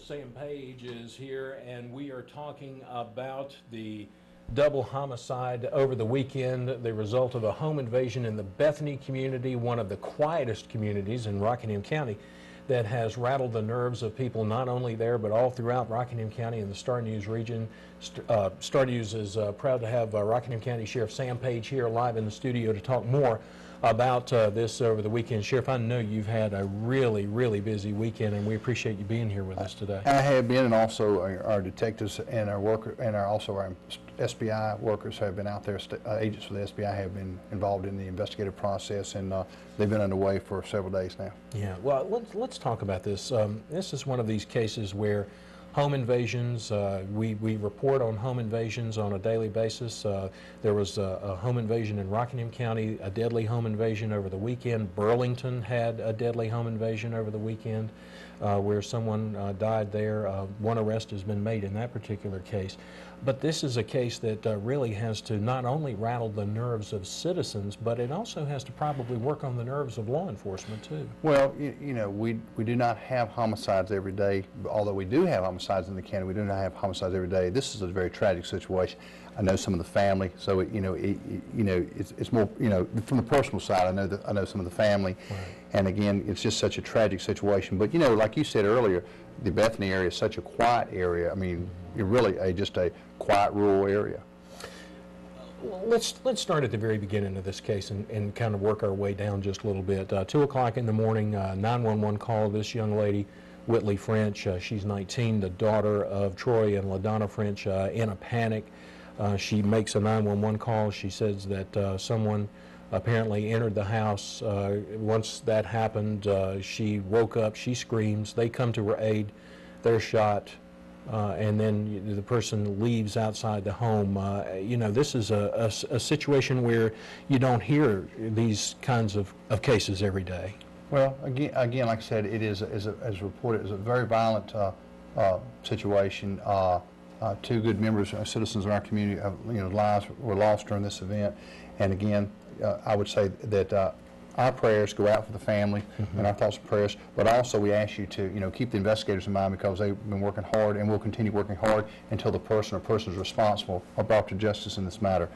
Sam Page is here, and we are talking about the double homicide over the weekend, the result of a home invasion in the Bethany community, one of the quietest communities in Rockingham County, that has rattled the nerves of people not only there but all throughout Rockingham County and the Star News region. Star News is proud to have Rockingham County Sheriff Sam Page here live in the studio to talk more about this over the weekend. Sheriff, I know you've had a really, really busy weekend, and we appreciate you being here with us today. I have been, and also our detectives and our worker, and also our SBI workers have been out there. Agents for the SBI have been involved in the investigative process, and they've been underway for several days now. Yeah, well, let's talk about this. This is one of these cases where home invasions, we report on home invasions on a daily basis. There was a home invasion in Rockingham County, a deadly home invasion over the weekend. Burlington had a deadly home invasion over the weekend where someone died there. One arrest has been made in that particular case. But this is a case that really has to not only rattle the nerves of citizens, but it also has to probably work on the nerves of law enforcement too. Well, you know, we do not have homicides every day. Although we do have homicides in the county, we do not have homicides every day. This is a very tragic situation. I know some of the family, so it's more, from the personal side. I know some of the family, right. And again, it's just such a tragic situation. But like you said earlier, the Bethany area is such a quiet area. I mean, you're really just a quiet rural area. Well, let's start at the very beginning of this case and kind of work our way down just a little bit. 2 o'clock in the morning, 911 call. This young lady, Whitley French, she's 19, the daughter of Troy and LaDonna French, in a panic. She makes a 911 call. She says that someone apparently entered the house. Once that happened, she woke up, she screams, they come to her aid, they're shot, and then the person leaves outside the home. This is a situation where you don't hear these kinds of cases every day. Well, again, like I said, it is, as reported, is a very violent situation. 2 good members, citizens in our community, lives were lost during this event. And again, I would say that our prayers go out for the family, and our thoughts and prayers. But also, we ask you to, keep the investigators in mind, because they've been working hard and will continue working hard until the person or persons responsible are brought to justice in this matter.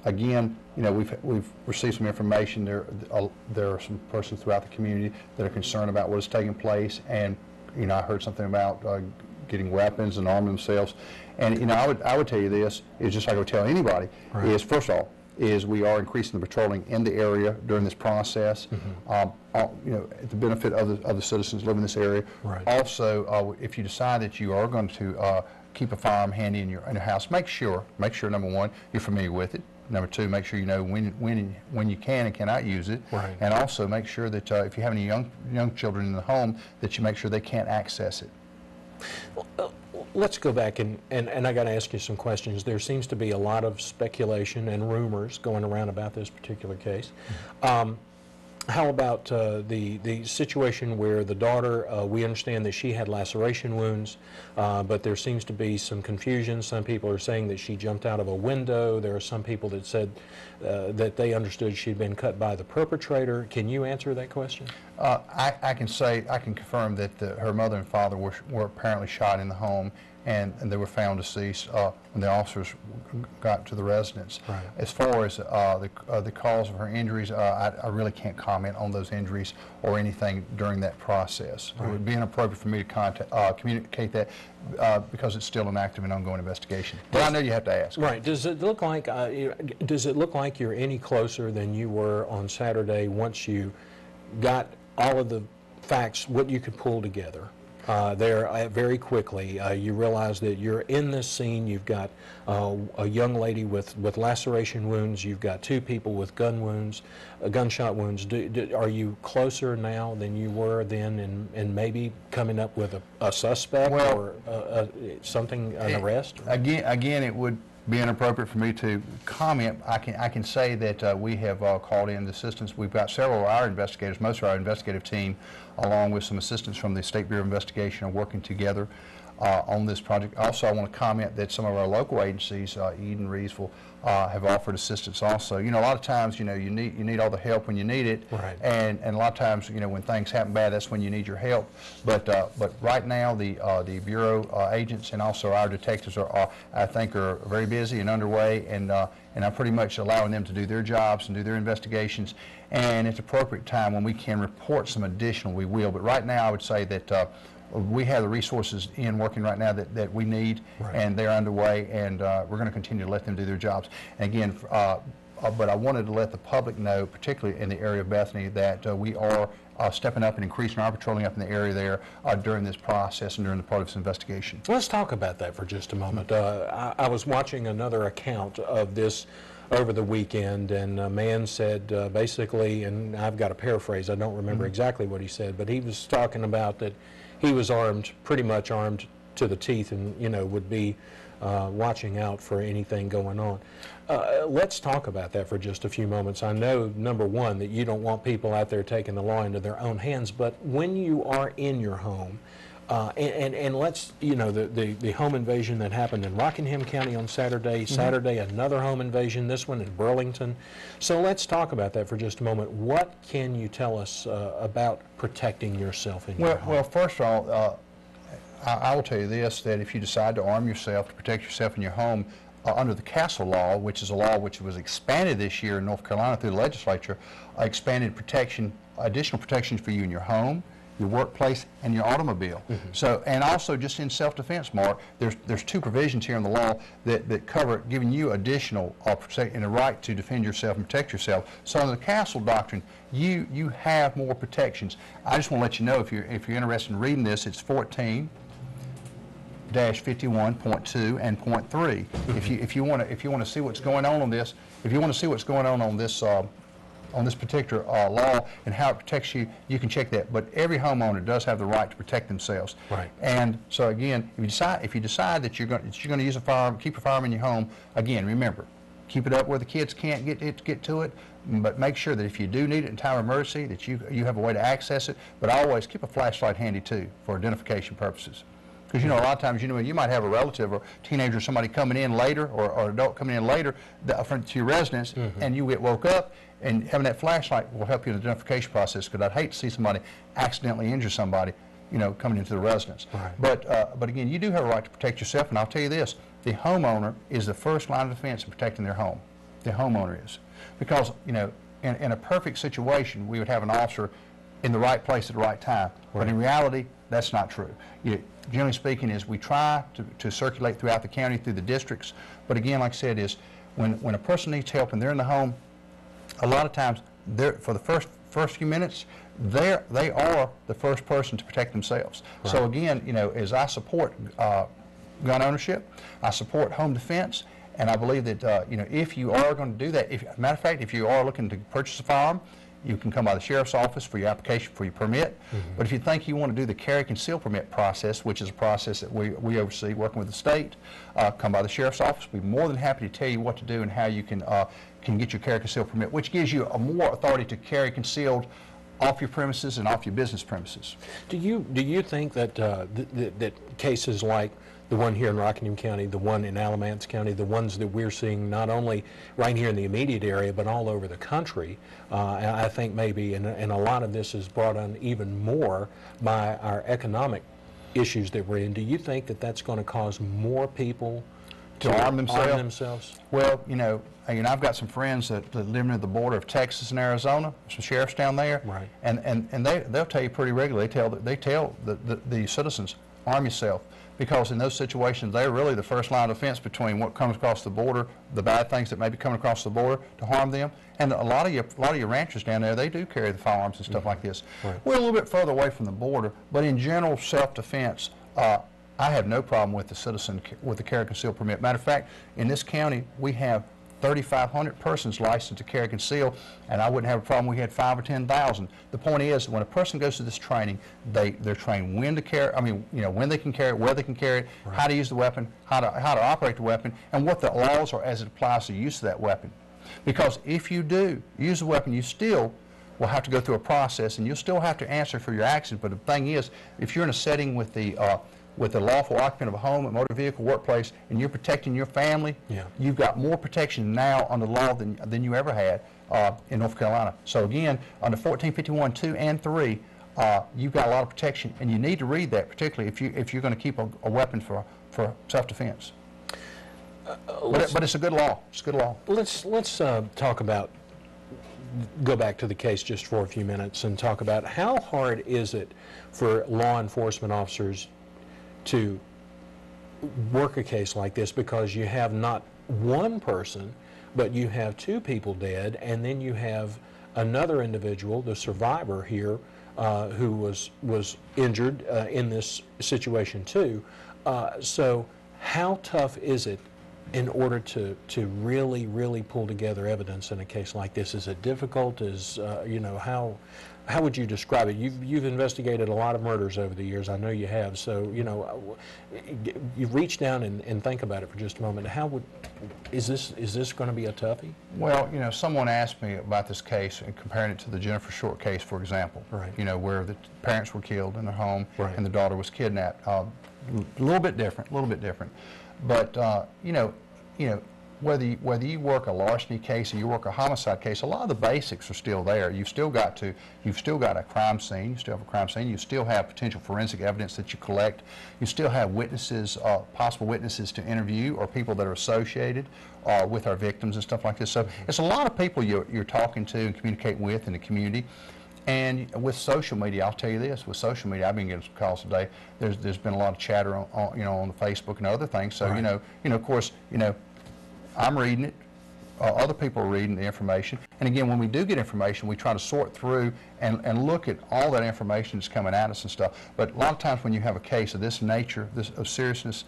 Again, we've received some information. There are some persons throughout the community that are concerned about what is taking place, and I heard something about getting weapons and arming themselves. And I would tell you this, is just like I would tell anybody, right. Is first of all, we are increasing the patrolling in the area during this process, at the benefit of the citizens living in this area. Right. Also, if you decide that you are going to keep a firearm handy in your house, make sure, number one, you're familiar with it. Number 2, make sure you know when you can and cannot use it. Right. And also make sure that if you have any young children in the home, that you make sure they can't access it. Well, let's go back and I got to ask you some questions. There seems to be a lot of speculation and rumors going around about this particular case. How about the situation where the daughter, we understand that she had laceration wounds, but there seems to be some confusion. Some people are saying that she jumped out of a window. There are some people that said that they understood she'd been cut by the perpetrator. Can you answer that question? I can confirm that her mother and father were apparently shot in the home, and they were found deceased when the officers got to the residence. Right. As far as the cause of her injuries, I really can't comment on those injuries or anything during that process. Right. It would be inappropriate for me to communicate that because it's still an active and ongoing investigation. But I know you have to ask. Right. Does it look like you're any closer than you were on Saturday once you got all of the facts, what you could pull together? There very quickly, you realize that you're in this scene. You've got a young lady with laceration wounds. You've got 2 people with gunshot wounds. Are you closer now than you were then, and maybe coming up with a suspect, well, or something, an arrest? Again, it would be inappropriate for me to comment. I can say that we have called in the assistance. We've got several of our investigators, most of our investigative team, along with some assistants from the State Bureau of Investigation, are working together. on this project. Also, I want to comment that some of our local agencies, Eden, Reidsville, have offered assistance also. You know, a lot of times, you know, you need all the help when you need it, Right. and a lot of times, you know, when things happen bad, that's when you need your help. But right now, the Bureau agents and also our detectives are I think, are very busy and underway, and I'm pretty much allowing them to do their jobs and do their investigations. And at the appropriate time, when we can report some additional, we will. But right now, I would say that we have the resources working right now that we need, Right. and they're underway, and we're going to continue to let them do their jobs. And again, but I wanted to let the public know, particularly in the area of Bethany, that we are stepping up and increasing our patrolling up in the area there during this process and during the part of this investigation. Let's talk about that for just a moment. I was watching another account of this over the weekend, and a man said basically, and I've got to paraphrase, I don't remember exactly what he said, but he was talking about that he was armed, pretty much armed to the teeth, and, you know, would be watching out for anything going on. Let's talk about that for just a few moments. I know, number one, that you don't want people out there taking the law into their own hands, but when you are in your home, and let's, you know, the home invasion that happened in Rockingham County on Saturday, another home invasion, this one in Burlington. So let's talk about that for just a moment. What can you tell us about protecting yourself in your home? Well, first of all, I will tell you this, that if you decide to arm yourself to protect yourself in your home, under the Castle Law, which is a law which was expanded this year in North Carolina through the legislature, expanded protection, additional protections for you in your home, your workplace, and your automobile. So, and also just in self-defense, Mark, there's two provisions here in the law that cover giving you additional and a right to defend yourself and protect yourself. So under the Castle Doctrine, you have more protections. I just want to let you know, if you're interested in reading this, it's 14-51.2 and .3. If you want to see what's going on this, on this particular law and how it protects you, you can check that. But every homeowner does have the right to protect themselves. Right. And so again, if you decide that you're going to use a firearm, keep a firearm in your home, again, remember, keep it up where the kids can't get to it. But make sure that if you do need it in time of emergency, that you have a way to access it. But always keep a flashlight handy too for identification purposes. Because, you know, a lot of times, you know, you might have a relative or teenager or somebody coming in later, or adult coming in later to your residence, and you get woke up, and having that flashlight will help you in the identification process, because I'd hate to see somebody accidentally injure somebody, you know, coming into the residence. Right. But again, you do have a right to protect yourself, and I'll tell you this, the homeowner is the first line of defense in protecting their home. The homeowner is. Because, you know, in a perfect situation, we would have an officer in the right place at the right time. Right. But in reality, that's not true. Generally speaking, is we try to circulate throughout the county, through the districts. But again, like I said, is when a person needs help and they're in the home, a lot of times, for the first few minutes, they are the first person to protect themselves. Right. So again, you know, as I support gun ownership, I support home defense, and I believe that you know, if you are going to do that, matter of fact, if you are looking to purchase a firearm, you can come by the sheriff's office for your application for your permit. But if you think you want to do the carry conceal permit process, which is a process that we oversee working with the state, come by the sheriff's office. We'd be more than happy to tell you what to do and how you can get your carry conceal permit, which gives you a more authority to carry concealed off your premises and off your business premises. Do you think that that cases like the one here in Rockingham County, the one in Alamance County, the ones that we're seeing not only right here in the immediate area but all over the country, I think maybe, and a lot of this is brought on even more by our economic issues that we're in, do you think that that's going to cause more people to arm themselves? Well, you know, I've got some friends that live near the border of Texas and Arizona, some sheriffs down there, right. and they'll tell you pretty regularly, they tell the citizens, arm yourself. Because in those situations, they're really the first line of defense between what comes across the border, the bad things that may be coming across the border to harm them. And a lot of your ranchers down there, they do carry the firearms and stuff like this. Right. We're a little bit further away from the border, but in general self-defense, I have no problem with the carry conceal permit. Matter of fact, in this county, we have 3,500 persons licensed to carry conceal, and I wouldn't have a problem we had 5,000 or 10,000. The point is, when a person goes to this training, they're trained when to carry. I mean, you know, when they can carry it, where they can carry it, right. How to use the weapon, how to operate the weapon, and what the laws are as it applies to the use of that weapon. Because if you do use the weapon, you still will have to go through a process, and you'll still have to answer for your actions. But the thing is, if you're in a setting with the with a lawful occupant of a home, a motor vehicle, workplace, and you're protecting your family, you've got more protection now under the law than you ever had in North Carolina. So again, under 1451 2 and 3, you've got a lot of protection, and you need to read that, particularly if you're going to keep a weapon for self-defense. But it's a good law. It's a good law. Let's talk about, go back to the case just for a few minutes and talk about how hard is it for law enforcement officers to work a case like this, because you have not one person, but you have two people dead, and then you have another individual, the survivor here, who was injured in this situation too. So how tough is it in order to really pull together evidence in a case like this? Is it difficult? You know, how would you describe it? You've investigated a lot of murders over the years. I know you have. So, you know, you reach down and think about it for just a moment. Is this going to be a toughie? Well, you know, someone asked me about this case and comparing it to the Jennifer Short case, for example. Right. You know, where the parents were killed in their home, right, and the daughter was kidnapped. A little bit different. But you know, whether you work a larceny case or you work a homicide case, a lot of the basics are still there. You've still got a crime scene. You still have a crime scene. You still have potential forensic evidence that you collect. You still have witnesses, possible witnesses to interview, or people that are associated with our victims and stuff like this. So it's a lot of people you're talking to and communicating with in the community. And with social media, I'll tell you this: with social media, I've been getting some calls today. There's been a lot of chatter on on the Facebook and other things. So right, of course, I'm reading it. Other people are reading the information. And again, when we do get information, we try to sort through and look at all that information that's coming at us and stuff. But a lot of times when you have a case of this nature, of seriousness,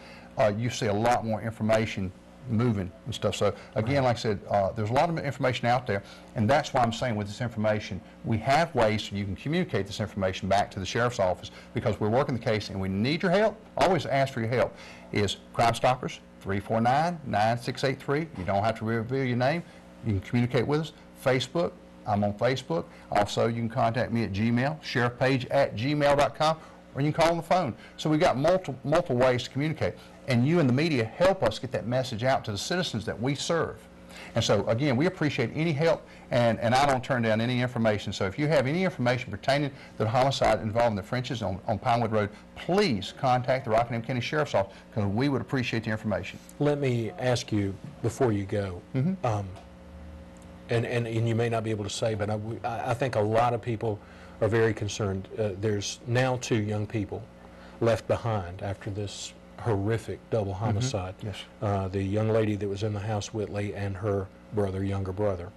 you see a lot more information moving and stuff. So again, like I said, there's a lot of information out there, and that's why I'm saying with this information, we have ways so you can communicate this information back to the sheriff's office, because we're working the case and we need your help. Always ask for your help. Is Crime Stoppers 349-9683. You don't have to reveal your name. You can communicate with us. Facebook, I'm on Facebook. Also, you can contact me at Gmail, sheriffpage@gmail.com, or you can call on the phone. So we've got multiple ways to communicate. And you and the media help us get that message out to the citizens that we serve. And so, again, we appreciate any help, and I don't turn down any information. So if you have any information pertaining to the homicide involving the Frenches on Pinewood Road, please contact the Rockingham County Sheriff's Office, because we would appreciate the information. Let me ask you before you go, and you may not be able to say, but I think a lot of people are very concerned. There's now 2 young people left behind after this horrific double homicide. Yes. The young lady that was in the house, Whitley, and her younger brother.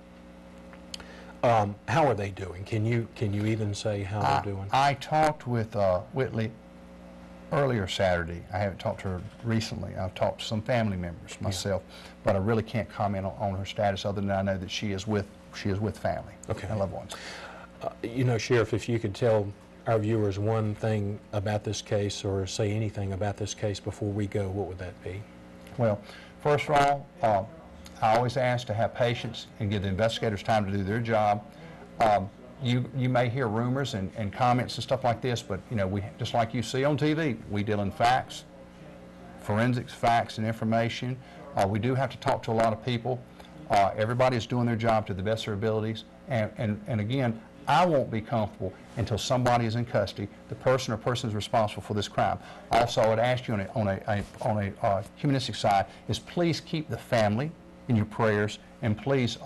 How are they doing? Can you even say how they're doing? I talked with Whitley earlier Saturday. I haven't talked to her recently. I've talked to some family members myself, but I really can't comment on her status, other than I know that she is with family and loved ones. You know, Sheriff, if you could tell our viewers one thing about this case, or say anything about this case before we go, what would that be? Well, first of all, I always ask to have patience and give the investigators time to do their job. You may hear rumors and comments and stuff like this, but we, just like you see on TV, we deal in facts, forensics, facts, and information. We do have to talk to a lot of people. Everybody is doing their job to the best of their abilities, and again, I won't be comfortable until somebody is in custody, the person or persons responsible for this crime. Also, I would ask you on a humanistic side is please keep the family in your prayers, and please,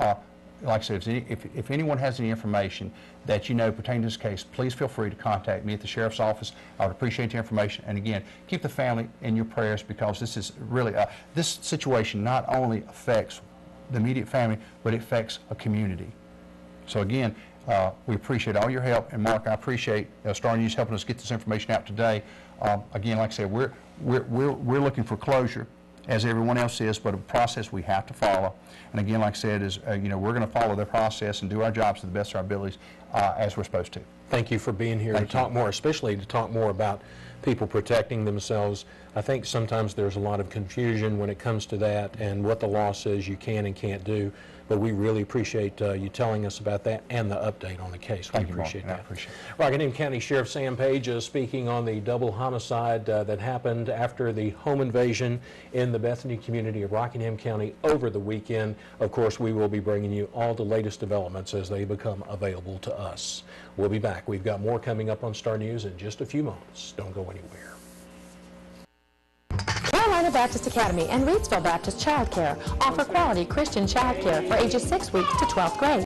like I said, if anyone has any information that pertaining to this case, please feel free to contact me at the sheriff's office. I would appreciate the information. And again, keep the family in your prayers, because this is really, this situation not only affects the immediate family, but it affects a community. So again, we appreciate all your help, and Mark, I appreciate Star News helping us get this information out today. Again, like I said, we're looking for closure, as everyone else is, but a process we have to follow. And again, like I said, is we're going to follow the process and do our jobs to the best of our abilities. as we're supposed to. Thank you for being here to talk more, especially to talk more about people protecting themselves. I think sometimes there's a lot of confusion when it comes to that and what the law says you can and can't do, but we really appreciate you telling us about that and the update on the case. We appreciate that. I appreciate it. Rockingham County Sheriff Sam Page speaking on the double homicide that happened after the home invasion in the Bethany community of Rockingham County over the weekend. Of course, we will be bringing you all the latest developments as they become available to us. We'll be back. We've got more coming up on Star News in just a few moments. Don't go anywhere. Carolina Baptist Academy and Reidsville Baptist Child Care offer quality Christian child care for ages 6 weeks to 12th grade.